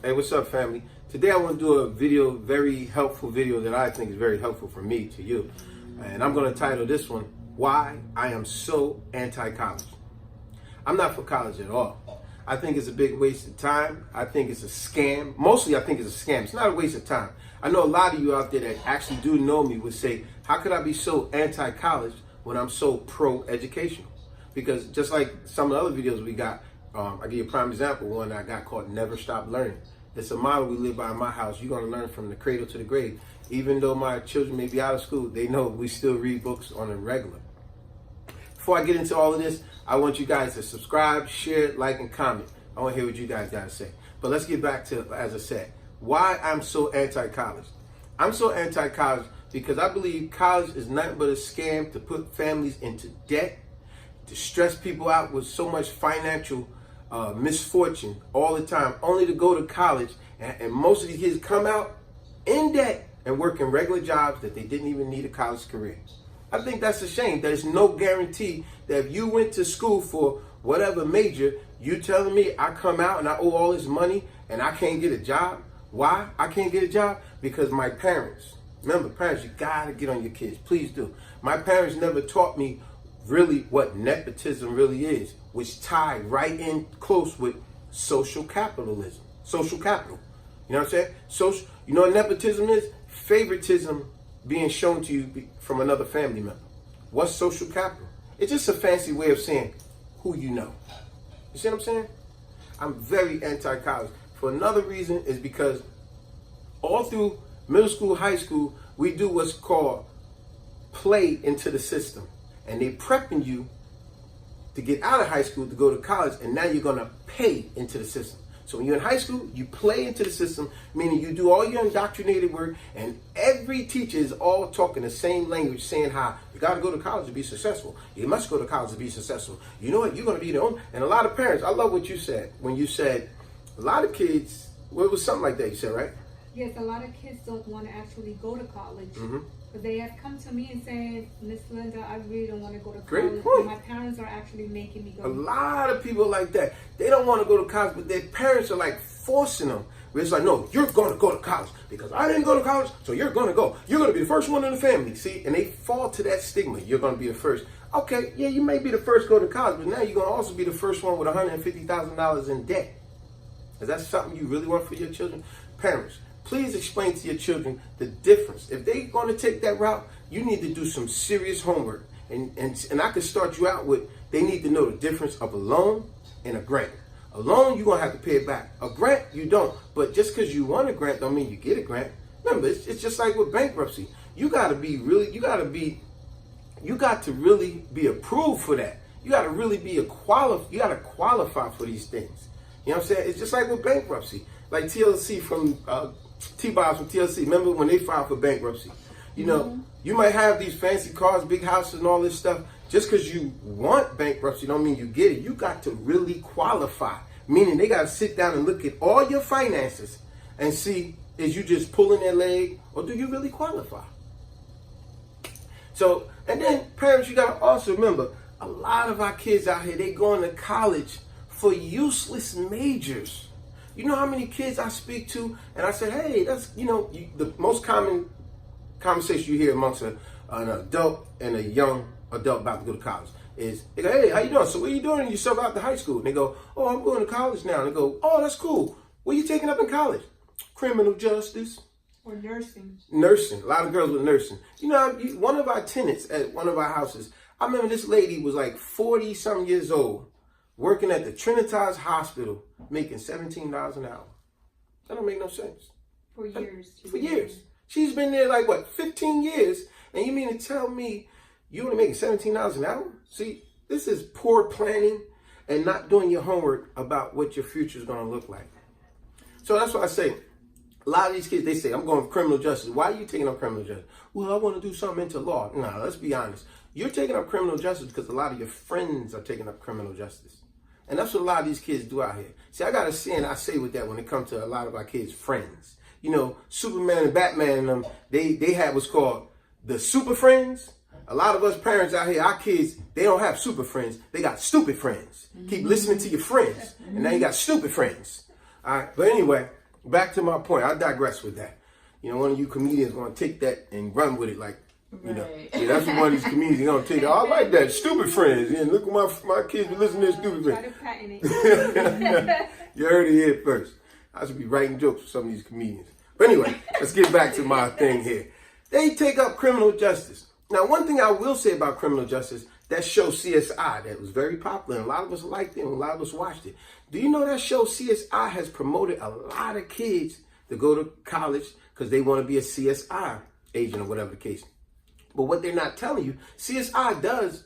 Hey, what's up, family? Today I want to do a video, very helpful video that I think is very helpful for me to you. And I'm going to title this one, Why I Am So Anti-College. I'm not for college at all. I think it's a big waste of time. I think it's a scam. Mostly I think it's a scam. It's not a waste of time. I know a lot of you out there that actually do know me would say, how could I be so anti-college when I'm so pro-educational? Because just like some of the other videos we got, I'll give you a prime example, one I got called Never Stop Learning. It's a model we live by in my house. You're going to learn from the cradle to the grave. Even though my children may be out of school, they know we still read books on a regular. Before I get into all of this, I want you guys to subscribe, share, like, and comment. I want to hear what you guys got to say. But let's get back to, as I said, why I'm so anti-college. I'm so anti-college because I believe college is nothing but a scam to put families into debt, to stress people out with so much financial misfortune all the time, only to go to college and most of these kids come out in debt and work in regular jobs that they didn't even need a college career. I think that's a shame. There's no guarantee that if you went to school for whatever major, you telling me I come out and I owe all this money and I can't get a job? Why I can't get a job? Because my parents, remember parents, you gotta get on your kids, please do. My parents never taught me really what nepotism really is, which tie right in close with social capitalism, social capital. You know what I'm saying? Social, you know what nepotism is? Favoritism being shown to you from another family member. What's social capital? It's just a fancy way of saying who you know. You see what I'm saying? I'm very anti-college. For another reason is because all through middle school, high school, we do what's called play into the system. And they prepping you to get out of high school to go to college, and now you're gonna pay into the system. So when you're in high school, you play into the system, meaning you do all your indoctrinated work, and every teacher is all talking the same language, saying how you gotta go to college to be successful. You must go to college to be successful. You know what? You're gonna be the only. And a lot of parents, I love what you said when you said a lot of kids. Well, it was something like that you said, right? Yes, a lot of kids don't want to actually go to college. But they have come to me and said, Miss Linda, I really don't want to go to college. Great point. My parents are actually making me go. A lot of people like that. They don't want to go to college, but their parents are like forcing them. Where it's like, no, you're going to go to college because I didn't go to college, so you're going to go. You're going to be the first one in the family. See, and they fall to that stigma. You're going to be the first. Okay, yeah, you may be the first to go to college, but now you're going to also be the first one with $150,000 in debt. Is that something you really want for your children? Parents, please explain to your children the difference. If they're going to take that route, you need to do some serious homework. And I could start you out with, they need to know the difference of a loan and a grant. A loan, you're going to have to pay it back. A grant, you don't. But just because you want a grant don't mean you get a grant. Remember, it's just like with bankruptcy. You got to really be approved for that. You got to really be you got to qualify for these things. You know what I'm saying? It's just like with bankruptcy. Like TLC from T-Bob from TLC. Remember when they filed for bankruptcy? You know, you might have these fancy cars, big houses, and all this stuff. Just because you want bankruptcy don't mean you get it. You got to really qualify. Meaning they got to sit down and look at all your finances and see, is you just pulling their leg or do you really qualify? So, and then parents, you got to also remember, a lot of our kids out here, they going to college for useless majors. You know how many kids I speak to, and I said, hey, that's, you know, the most common conversation you hear amongst an adult and a young adult about to go to college is, they go, hey, how you doing? So what are you doing yourself out to high school? And they go, oh, I'm going to college now. And they go, oh, that's cool. What are you taking up in college? Criminal justice. Or nursing. Nursing. A lot of girls with nursing. You know, one of our tenants at one of our houses, I remember this lady was like 40-something years old, working at the Trinitas Hospital, making $17 an hour. That don't make no sense. For years. For years. She's been there like, what, 15 years? And you mean to tell me you only making $17 an hour? See, this is poor planning and not doing your homework about what your future is going to look like. So that's why I say, a lot of these kids, they say, I'm going for criminal justice. Why are you taking up criminal justice? Well, I want to do something into law. No, let's be honest. You're taking up criminal justice because a lot of your friends are taking up criminal justice. And that's what a lot of these kids do out here. See, I got to say, and I say with that when it comes to a lot of our kids' friends. You know, Superman and Batman and them, they had what's called the super friends. A lot of us parents out here, our kids, they don't have super friends. They got stupid friends. Keep listening to your friends. And now you got stupid friends. All right. But anyway, back to my point. I digress with that. You know, one of you comedians going to take that and run with it like, you know. Yeah, that's what one of these comedians going to take. I like that. Stupid friends. Yeah, look at my kids be listening to stupid friends. Try to patent it. You heard it here first. I should be writing jokes for some of these comedians. But anyway, let's get back to my thing here. They take up criminal justice. Now, one thing I will say about criminal justice, that show CSI, that was very popular, and a lot of us liked it, and a lot of us watched it. Do you know that show CSI has promoted a lot of kids to go to college because they want to be a CSI agent or whatever the case? But what they're not telling you, CSI does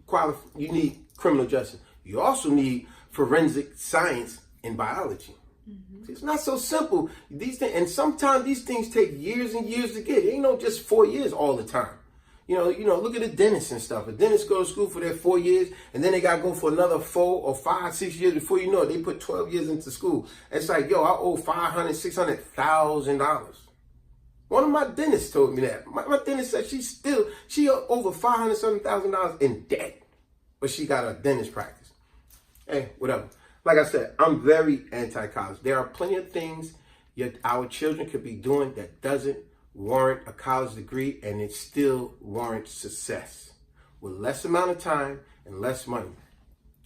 qualify. You need criminal justice. You also need forensic science and biology. Mm-hmm. It's not so simple. These things, and sometimes these things take years and years to get. It ain't no just 4 years all the time. You know, look at the dentists and stuff. A dentist go to school for their 4 years, and then they got to go for another 4 or 5, 6 years before you know it. They put 12 years into school. It's like, yo, I owe $500,000, $600,000. One of my dentists told me that. My dentist said she over $500,000 in debt, but she got a dentist practice. Hey, whatever. Like I said, I'm very anti-college. There are plenty of things our children could be doing that doesn't warrant a college degree, and it still warrants success with less amount of time and less money.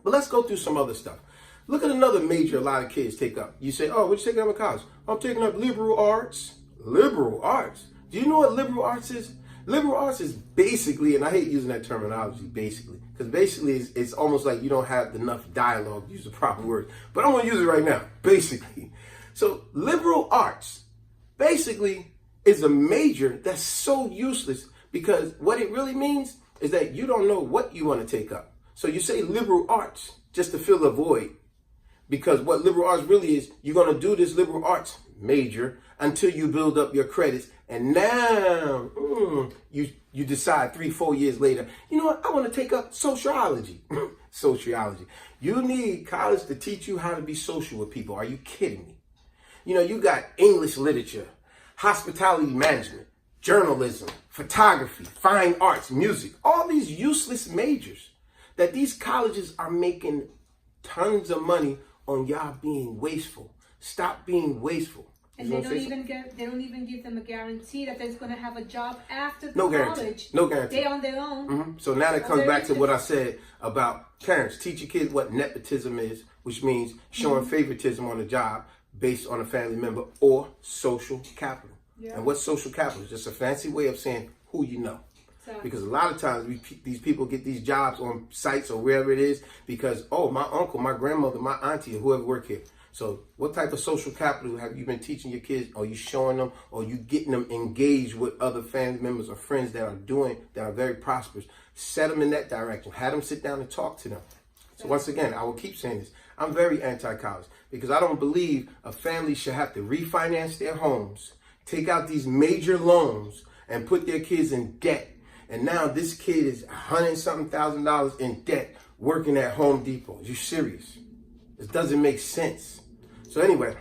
But let's go through some other stuff. Look at another major a lot of kids take up. You say, oh, what you taking up in college? I'm taking up liberal arts. Liberal arts. Do you know what liberal arts is? Liberal arts is basically, and I hate using that terminology, basically, because basically it's almost like you don't have enough dialogue to use the proper word. But I'm going to use it right now, basically. So liberal arts, basically, is a major that's so useless because what it really means is that you don't know what you want to take up. So you say liberal arts just to fill the void, because what liberal arts really is, you're going to do this liberal arts major until you build up your credits, and now you decide 3-4 years later, you know what, I want to take up sociology. Sociology. You need college to teach you how to be social with people. Are you kidding me? You know, you got English literature, hospitality management, journalism, photography, fine arts, music, all these useless majors that these colleges are making tons of money on y'all being wasteful. Stop being wasteful. And they don't even give them a guarantee that they're going to have a job after the No college. guarantee. No guarantee. They on their own. Mm-hmm. So now that comes back to what I said about parents. Teach your kids what nepotism is, which means showing favoritism on the job based on a family member, or social capital. Yeah. And what's social capital? It's just a fancy way of saying who you know. Because a lot of times these people get these jobs on sites or wherever it is because, oh, my uncle, my grandmother, my auntie, or whoever work here. So what type of social capital have you been teaching your kids? Are you showing them, or you getting them engaged with other family members or friends that are very prosperous? Set them in that direction. Have them sit down and talk to them. So once again, I will keep saying this. I'm very anti-college because I don't believe a family should have to refinance their homes, take out these major loans, and put their kids in debt. And now this kid is $100,000 in debt working at Home Depot. You serious? It doesn't make sense. So anyway,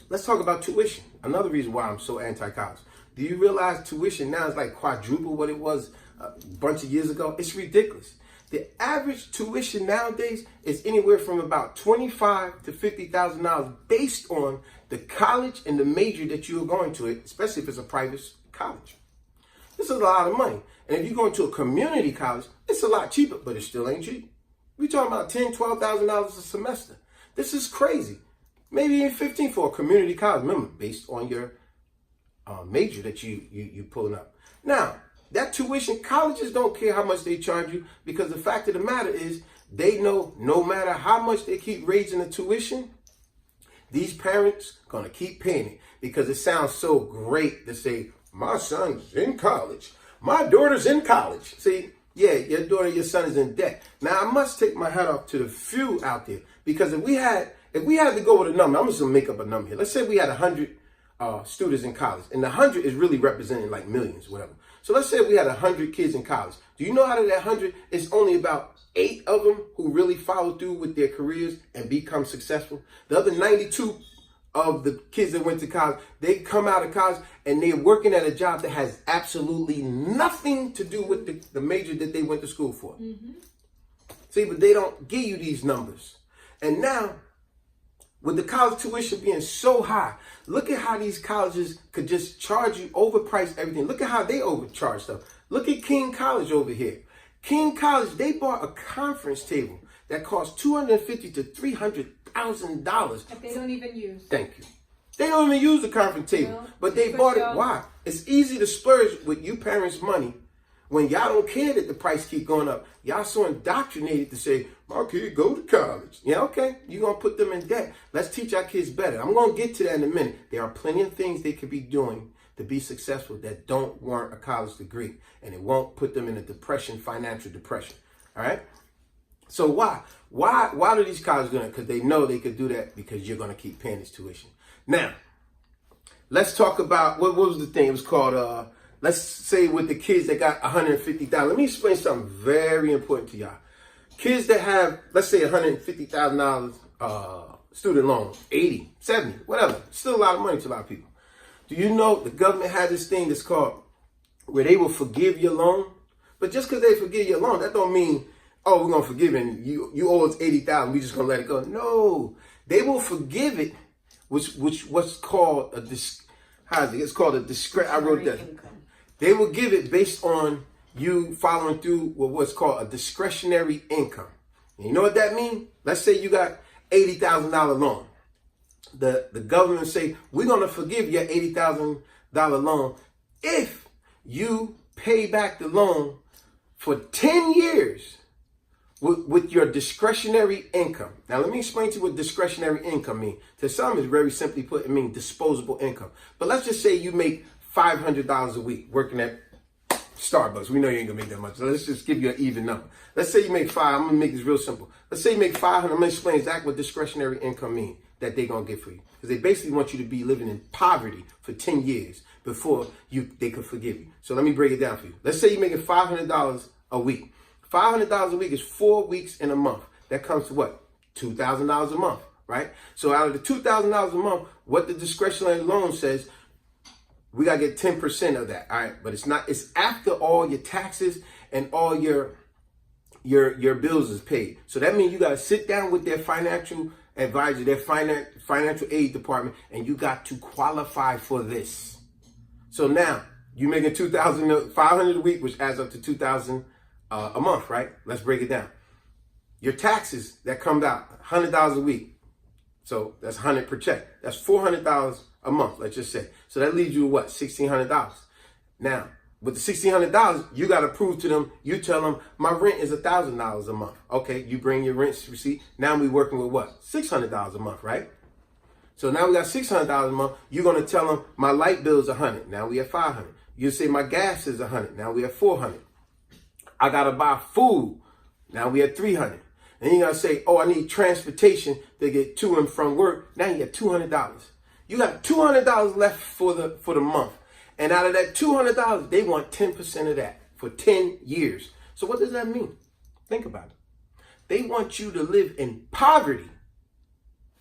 let's talk about tuition. Another reason why I'm so anti-college. Do you realize tuition now is like quadruple what it was a bunch of years ago? It's ridiculous. The average tuition nowadays is anywhere from about $25,000 to $50,000 based on the college and the major that you are going to, especially if it's a private college. This is a lot of money. And if you're going to a community college, it's a lot cheaper, but it still ain't cheap. We're talking about $10,000, $12,000 a semester. This is crazy. Maybe even $15,000 for a community college, remember, based on your major that you pulling up. Now, that tuition, colleges don't care how much they charge you, because the fact of the matter is they know no matter how much they keep raising the tuition, these parents going to keep paying it, because it sounds so great to say, my son's in college. My daughter's in college. See, yeah, your daughter, your son is in debt. Now, I must take my hat off to the few out there, because if we had to go with a number, I'm just going to make up a number here. Let's say we had 100 students in college, and the 100 is really representing like millions, whatever. So let's say we had 100 kids in college. Do you know out of that 100, it's only about 8 of them who really follow through with their careers and become successful? The other 92 of the kids that went to college, they come out of college and they're working at a job that has absolutely nothing to do with the major that they went to school for. Mm-hmm. See, but they don't give you these numbers. And now, with the college tuition being so high, look at how these colleges could just charge you, overprice everything. Look at how they overcharge stuff. Look at King College over here. King College, they bought a conference table that cost $250,000 to $300,000. That they don't even use. Thank you. They don't even use the conference table, No, but they bought it. Why? It's easy to splurge with you parents' money when y'all don't care that the price keep going up. Y'all so indoctrinated to say, my kid go to college. Yeah, okay. You're going to put them in debt. Let's teach our kids better. I'm going to get to that in a minute. There are plenty of things they could be doing to be successful that don't warrant a college degree. And it won't put them in a depression, financial depression. All right? So why? Why do these colleges do that? Because they know they could do that because you're going to keep paying this tuition. Now, let's talk about, what was the thing? It was called, let's say with the kids that got $150,000. Let me explain something very important to y'all. Kids that have, let's say $150,000 student loan, 80, 70, whatever. Still a lot of money to a lot of people. Do you know the government has this thing that's called, where they will forgive your loan? But just because they forgive your loan, that don't mean, oh, we're going to forgive it and you owe us $80,000, we just going to let it go. No, they will forgive it, which what's called it's called a I wrote that. They will give it based on you following through with what's called a discretionary income. And you know what that means? Let's say you got $80,000 loan. The government say, we're going to forgive your $80,000 loan if you pay back the loan for 10 years with your discretionary income. Now, let me explain to you what discretionary income means. To some, it's very simply put, it means disposable income. But let's just say you make $500 a week working at Starbucks. We know you ain't gonna make that much. So let's just give you an even number. Let's say you make $500. I'm gonna make this real simple. Let's say you make $500. I'm gonna explain exactly what discretionary income means that they're gonna get for you. Because they basically want you to be living in poverty for 10 years before they could forgive you. So let me break it down for you. Let's say you're making $500 a week. $500 a week is 4 weeks in a month. That comes to what? $2,000 a month, right? So out of the $2,000 a month, what the discretionary loan says, we gotta get 10% of that, all right? But it's after all your taxes and all your bills is paid. So that means you gotta sit down with their financial advisor, their financial aid department, and you got to qualify for this. So now you making $500 a week, which adds up to $2,000 a month, right? Let's break it down. Your taxes that comes out $100 a week. So that's 100 per check. That's $400 a month, let's just say. So that leaves you what? $1,600. Now, with the $1,600, you got to prove to them, you tell them, my rent is $1,000 a month. Okay, you bring your rent receipt. Now we working with what? $600 a month, right? So now we got $600 a month. You're going to tell them, my light bill is $100. Now we have $500. You say my gas is $100. Now we have $400. I got to buy food. Now we have $300. And you're going to say, oh, I need transportation to get to and from work. Now you got $200. You got $200 left for the month. And out of that $200, they want 10% of that for 10 years. So what does that mean? Think about it. They want you to live in poverty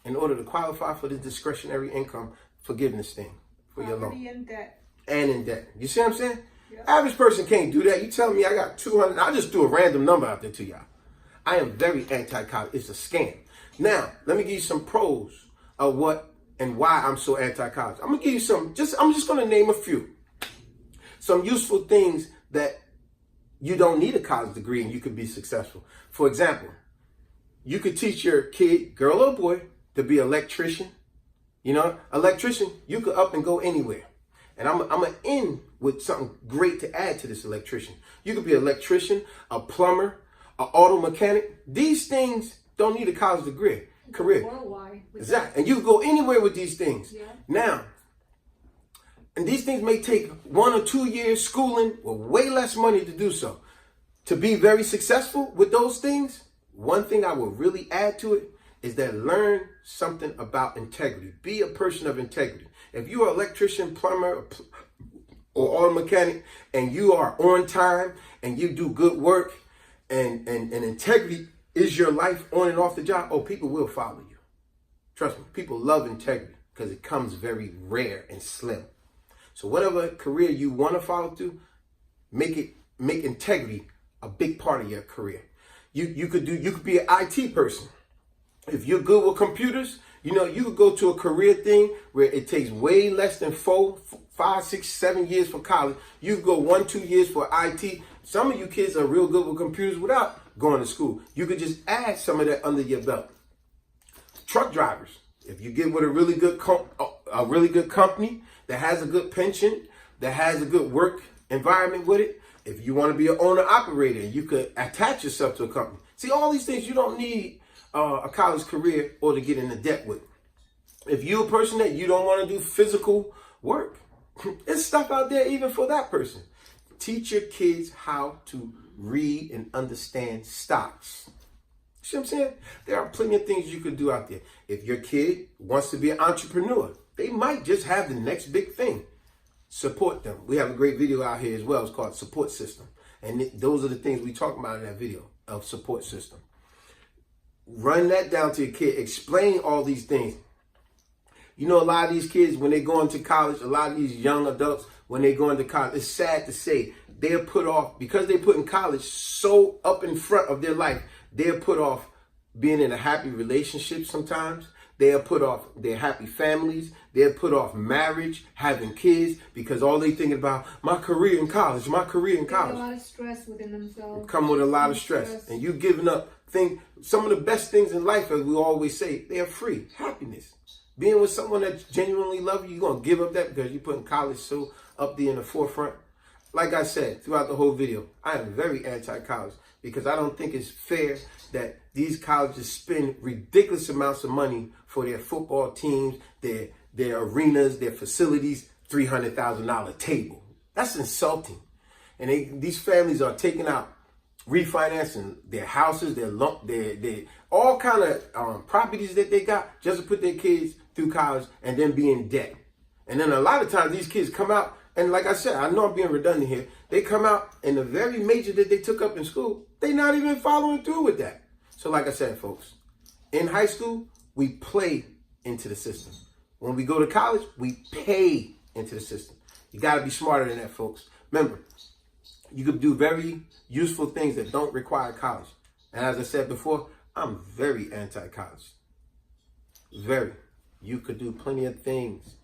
in order to qualify for the discretionary income forgiveness thing for your loan. Poverty and debt. And in debt. You see what I'm saying? Yep. Average person can't do that. You tell me I got 200. I'll just do a random number out there to y'all. I am very anti-college. It's a scam. Now, let me give you some pros of what and why I'm so anti-college. I'm gonna give you I'm just gonna name a few. Some useful things that you don't need a college degree and you could be successful. For example, you could teach your kid, girl or boy, to be an electrician. You know, electrician, you could up and go anywhere. And I'm gonna end with something great to add to this electrician. You could be an electrician, a plumber, an auto mechanic. These things don't need a college degree. Career. Worldwide. Exactly. And you can go anywhere with these things. Yeah. Now, and these things may take 1 or 2 years schooling with way less money to do so. To be very successful with those things, one thing I would really add to it is that learn something about integrity. Be a person of integrity. If you're an electrician, plumber, or auto mechanic, and you are on time and you do good work and integrity is your life on and off the job, oh, people will follow you. Trust me, people love integrity because it comes very rare and slim. So whatever career you want to follow through, make integrity a big part of your career. You could be an IT person. If you're good with computers, You know, you could go to a career thing where it takes way less than 4, 5, 6, 7 years for college. You could go 1, 2 years for IT. Some of you kids are real good with computers without going to school. You could just add some of that under your belt. Truck drivers, if you get with a really good company that has a good pension, that has a good work environment with it, if you want to be an owner operator, you could attach yourself to a company. See, all these things you don't need a college career or to get into debt with. If you're a person that you don't want to do physical work, there's stuff out there even for that person. Teach your kids how to read and understand stocks. See what I'm saying? There are plenty of things you could do out there. If your kid wants to be an entrepreneur, they might just have the next big thing. Support them. We have a great video out here as well. It's called Support System. And those are the things we talk about in that video of support system. Run that down to your kid. Explain all these things. You know, a lot of these kids, when they go into college, a lot of these young adults, when they go into college, it's sad to say, they're put off, because they put in college so up in front of their life, they're put off being in a happy relationship sometimes. They are put off their happy families. They're put off marriage, having kids, because all they thinking about, my career in college, my career in college. A lot of stress within themselves. Come with a lot of stress. And you giving up some of the best things in life, as we always say, they are free. Happiness. Being with someone that genuinely loves you, you're going to give up that because you're putting college so up there in the forefront. Like I said throughout the whole video, I am very anti-college because I don't think it's fair that these colleges spend ridiculous amounts of money for their football teams, their arenas, their facilities, $300,000 table. That's insulting. And these families are taking out, refinancing their houses, their all kind of properties that they got just to put their kids through college and then be in debt. And then a lot of times these kids come out, and like I said, I know I'm being redundant here, they come out and the very major that they took up in school, they're not even following through with that. So like I said, folks, in high school, we play into the system. When we go to college, we pay into the system. You got to be smarter than that, folks. Remember, you could do very useful things that don't require college. And as I said before, I'm very anti-college. Very. You could do plenty of things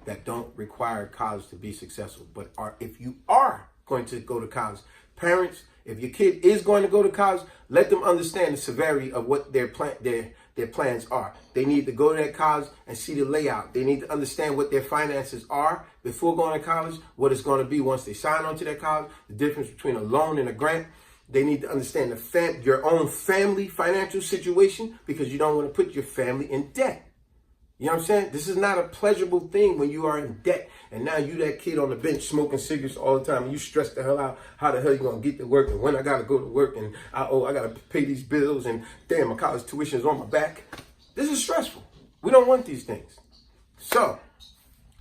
that don't require college to be successful. But if you are going to go to college, parents, if your kid is going to go to college, let them understand the severity of what their plans are. They need to go to that college and see the layout. They need to understand what their finances are before going to college, what it's going to be once they sign on to that college, the difference between a loan and a grant. They need to understand your own family financial situation, because you don't want to put your family in debt. You know what I'm saying? This is not a pleasurable thing when you are in debt. And now you that kid on the bench smoking cigarettes all the time. And you stress the hell out. How the hell you going to get to work? And when I got to go to work, and I got to pay these bills. And damn, my college tuition is on my back. This is stressful. We don't want these things. So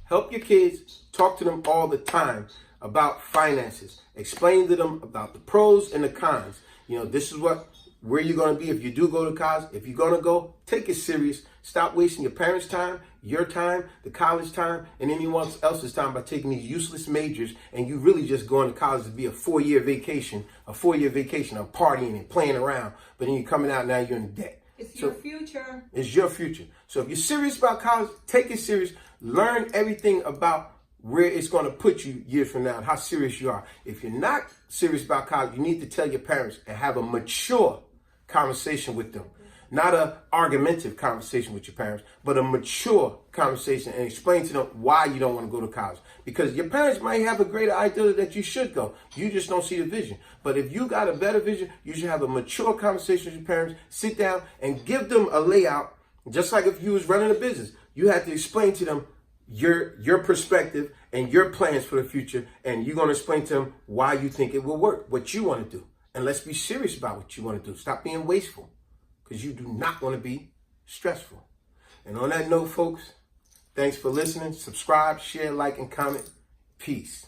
help your kids. Talk to them all the time about finances. Explain to them about the pros and the cons. You know, this is where you're going to be if you do go to college. If you're going to go, take it serious. Stop wasting your parents' time, your time, the college time, and anyone else's time by taking these useless majors, and you really just going to college to be a 4-year vacation of partying and playing around. But then you're coming out, now you're in debt. It's your future. It's your future. So if you're serious about college, take it serious. Learn everything about where it's going to put you years from now and how serious you are. If you're not serious about college, you need to tell your parents and have a mature conversation with them. Not a argumentative conversation with your parents, but a mature conversation, and explain to them why you don't want to go to college. Because your parents might have a greater idea that you should go. You just don't see the vision. But if you got a better vision, you should have a mature conversation with your parents. Sit down and give them a layout. Just like if you was running a business, you have to explain to them your perspective and your plans for the future. And you're going to explain to them why you think it will work, what you want to do. And let's be serious about what you want to do. Stop being wasteful, because you do not want to be stressful. And on that note, folks, thanks for listening. Subscribe, share, like, and comment. Peace.